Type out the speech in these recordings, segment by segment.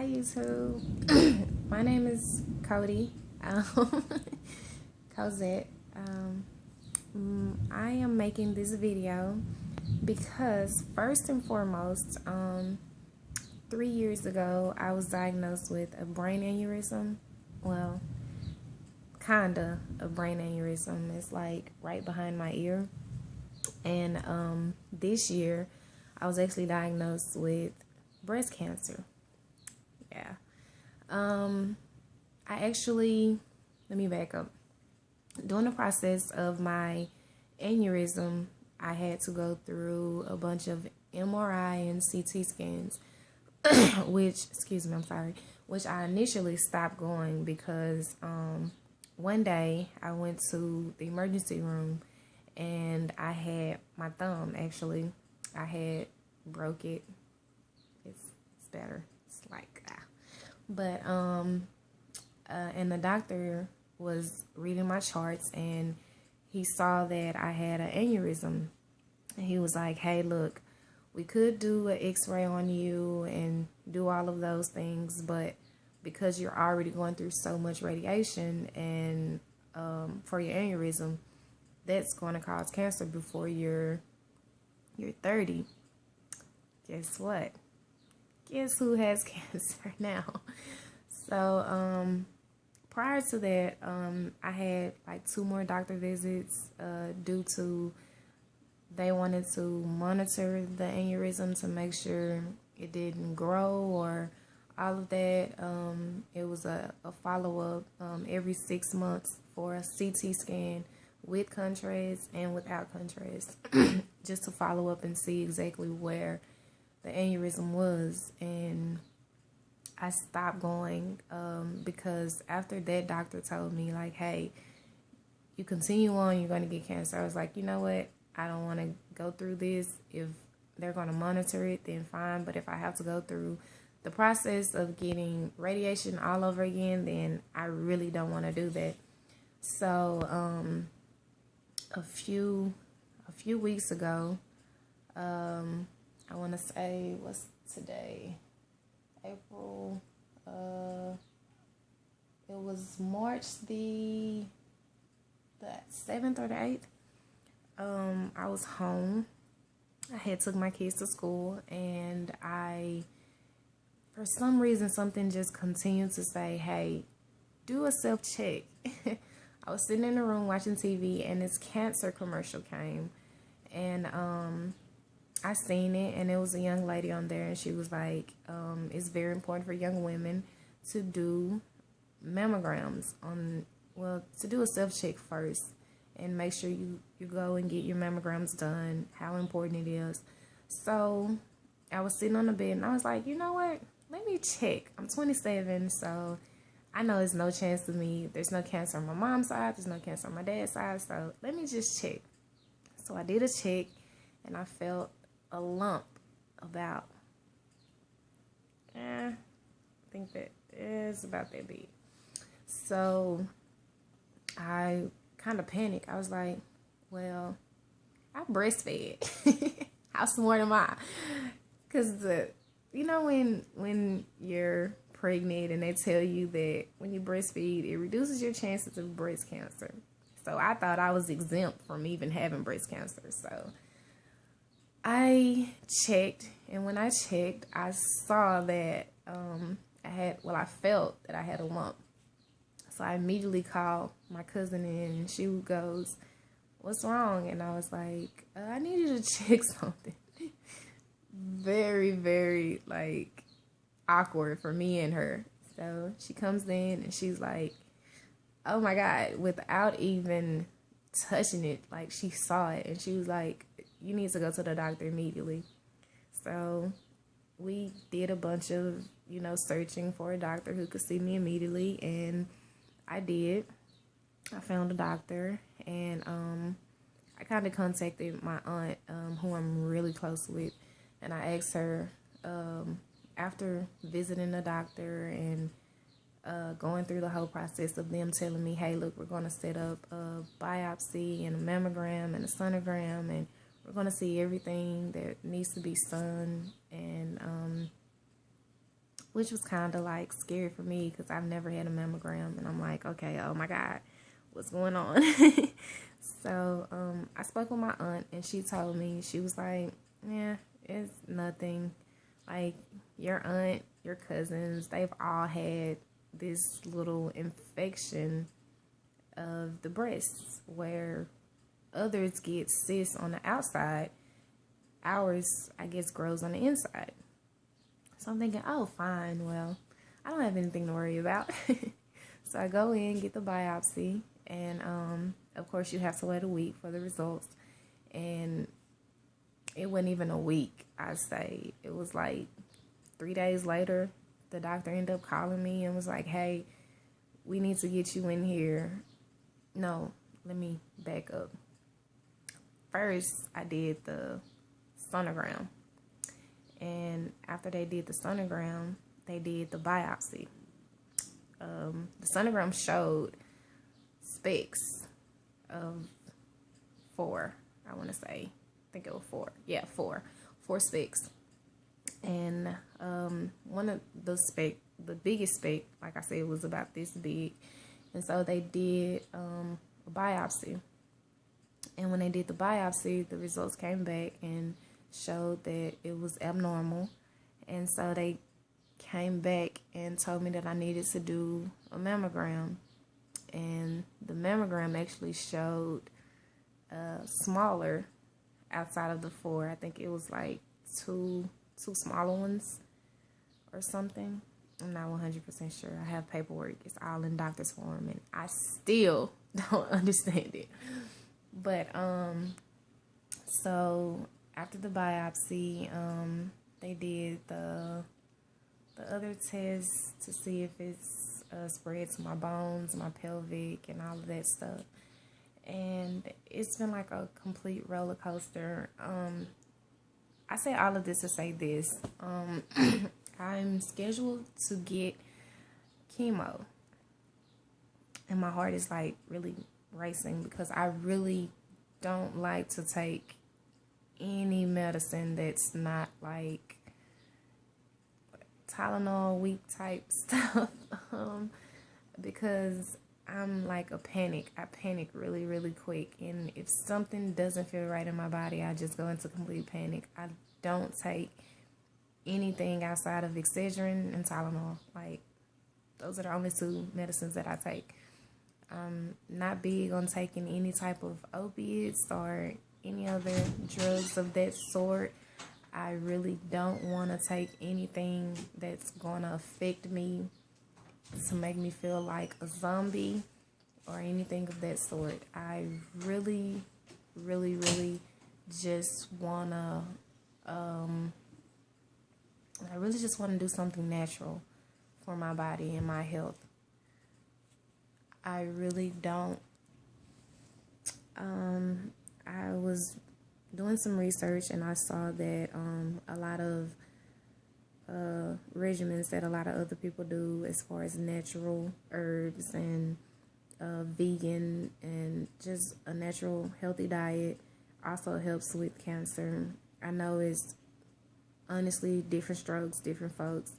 Hi YouTube. My name is Cody. Cosette. I am making this video because first and foremost, 3 years ago I was diagnosed with a brain aneurysm. Well, kinda a brain aneurysm. It's like right behind my ear. And this year I was actually diagnosed with breast cancer. Yeah. Let me back up. During the process of my aneurysm, I had to go through a bunch of MRI and CT scans, which I initially stopped going because one day I went to the emergency room and I had my thumb, actually. I had broke it. It's better. It's like But and the doctor was reading my charts and he saw that I had an aneurysm. And he was like, "Hey, look, we could do an x-ray on you and do all of those things, but because you're already going through so much radiation and for your aneurysm, that's going to cause cancer before you're 30. Guess what? Guess who has cancer now?" So prior to that, I had like 2 more doctor visits due to they wanted to monitor the aneurysm to make sure it didn't grow or all of that. It was a follow-up every 6 months for a CT scan with contrast and without contrast just to follow up and see exactly where the aneurysm was. And I stopped going because after that doctor told me, like, "Hey, you continue on, you're going to get cancer." I was like, you know what? I don't want to go through this. If they're going to monitor it, then fine. But if I have to go through the process of getting radiation all over again, then I really don't want to do that. So a few weeks ago, I want to say, what's today? April, it was March the 7th or the 8th. I was home. I had took my kids to school, and for some reason, something just continued to say, "Hey, do a self-check." I was sitting in the room watching TV, and this cancer commercial came, and I seen it, and it was a young lady on there, and she was like, "It's very important for young women to do mammograms to do a self-check first and make sure you go and get your mammograms done, how important it is." So I was sitting on the bed, and I was like, you know what? Let me check. I'm 27, so I know there's no chance of me. There's no cancer on my mom's side. There's no cancer on my dad's side, so let me just check. So I did a check, and I felt a lump about, I think that is about that big. So I kind of panicked. I was like, well, I breastfed. How smart am I? Because when you're pregnant and they tell you that when you breastfeed, it reduces your chances of breast cancer. So I thought I was exempt from even having breast cancer. So I checked, and when I checked, I saw that I felt that I had a lump. So I immediately called my cousin in, and she goes, "What's wrong?" And I was like, "I need you to check something." Very, very, like, awkward for me and her. So she comes in, and she's like, oh my God, without even touching it, like, she saw it, and she was like, "You need to go to the doctor immediately." So we did a bunch of, searching for a doctor who could see me immediately, and I did. I found a doctor, and I kind of contacted my aunt, who I'm really close with, and I asked her, after visiting the doctor and going through the whole process of them telling me, "Hey, look, we're going to set up a biopsy and a mammogram and a sonogram, and we're going to see everything that needs to be done, and which was kind of like scary for me because I've never had a mammogram, and I'm like, okay, oh my God, what's going on? So I spoke with my aunt, and she told me, she was like, yeah, it's nothing. Like, your aunt, your cousins, they've all had this little infection of the breasts where others get cysts on the outside. Ours, I guess, grows on the inside. So I'm thinking, oh, fine, well, I don't have anything to worry about. So I go in, get the biopsy, and of course you have to wait a week for the results. And it wasn't even a week, I'd say. It was like 3 days later, the doctor ended up calling me and was like, hey, we need to get you in here. No, let me back up. First, I did the sonogram. And after they did the sonogram, they did the biopsy. The sonogram showed specks of 4, I want to say. I think it was 4. Yeah, 4. 4 specks. And one of the speck, the biggest speck, like I said, was about this big. And so they did a biopsy. And when they did the biopsy, the results came back and showed that it was abnormal. And so they came back and told me that I needed to do a mammogram. And the mammogram actually showed smaller outside of the 4. I think it was like two smaller ones or something. I'm not 100% sure. I have paperwork. It's all in doctor's form, and I still don't understand it. But so after the biopsy, they did the other tests to see if it's spread to my bones, my pelvic, and all of that stuff. And it's been like a complete roller coaster. I say all of this to say this. I'm scheduled to get chemo, and my heart is like really racing because I really don't like to take any medicine that's not like Tylenol weak type stuff, because I'm like a panic. I panic really, really quick, and if something doesn't feel right in my body, I just go into complete panic. I don't take anything outside of Excedrin and Tylenol. Like, those are the only 2 medicines that I take. I'm not big on taking any type of opiates or any other drugs of that sort. I really don't want to take anything that's going to affect me to make me feel like a zombie or anything of that sort. I really, really, really just want to, I really just want to do something natural for my body and my health. I really don't. I was doing some research and I saw that a lot of regimens that a lot of other people do as far as natural herbs and vegan and just a natural healthy diet also helps with cancer. I know it's honestly different strokes, different folks,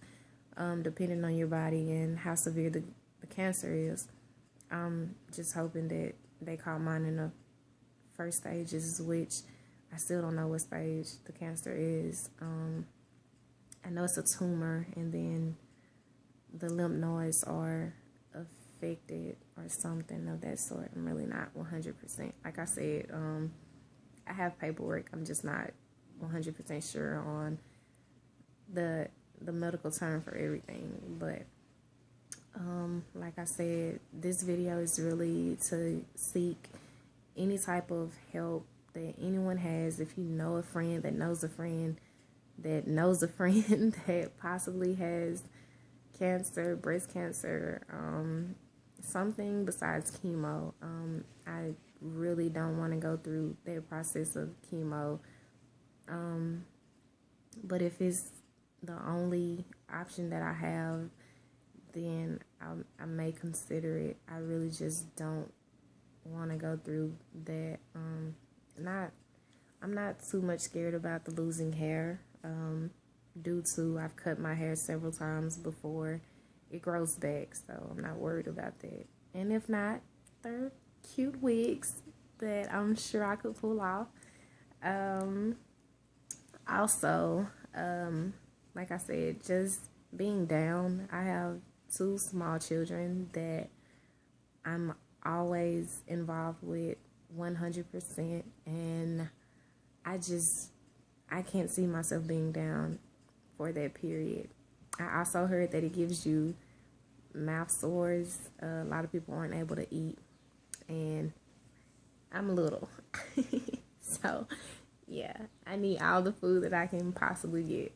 depending on your body and how severe the cancer is. I'm just hoping that they caught mine in the first stages, which I still don't know what stage the cancer is. I know it's a tumor, and then the lymph nodes are affected or something of that sort. I'm really not 100%. Like I said, I have paperwork. I'm just not 100% sure on the medical term for everything. But like I said, this video is really to seek any type of help that anyone has. If you know a friend that knows a friend that knows a friend that possibly has cancer, breast cancer, something besides chemo. I really don't want to go through that process of chemo. But if it's the only option that I have, then I may consider it. I really just don't want to go through that. I'm not too much scared about the losing hair. due to I've cut my hair several times before. It grows back, so I'm not worried about that. And if not, they're cute wigs that I'm sure I could pull off. Also, like I said, just being down. I have 2 small children that I'm always involved with 100%, and I can't see myself being down for that period. I also heard that it gives you mouth sores. A lot of people aren't able to eat, and I'm little. So, yeah, I need all the food that I can possibly get.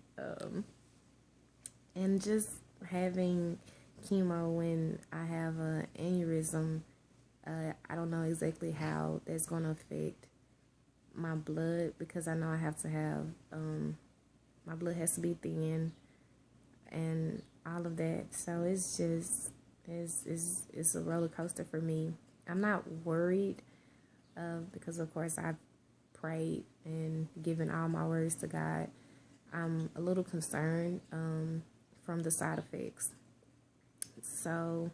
And just having chemo when I have an aneurysm, I don't know exactly how that's going to affect my blood, because I know I have to have, my blood has to be thin and all of that. So it's just, it's a roller coaster for me. I'm not worried, because of course I've prayed and given all my words to God. I'm a little concerned from the side effects. So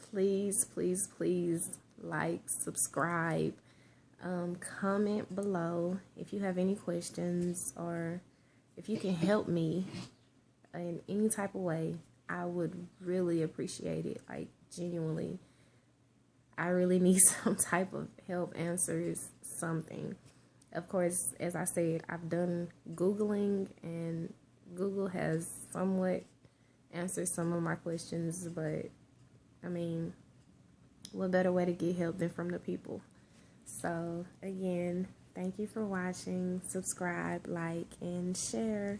please, please, please like, subscribe, comment below if you have any questions, or if you can help me in any type of way. I would really appreciate it. Like, genuinely, I really need some type of help, answers, something. Of course, as I said, I've done Googling, and Google has somewhat answered some of my questions, but I mean, what better way to get help than from the people? So again, thank you for watching. Subscribe, like, and share.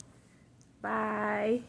Bye.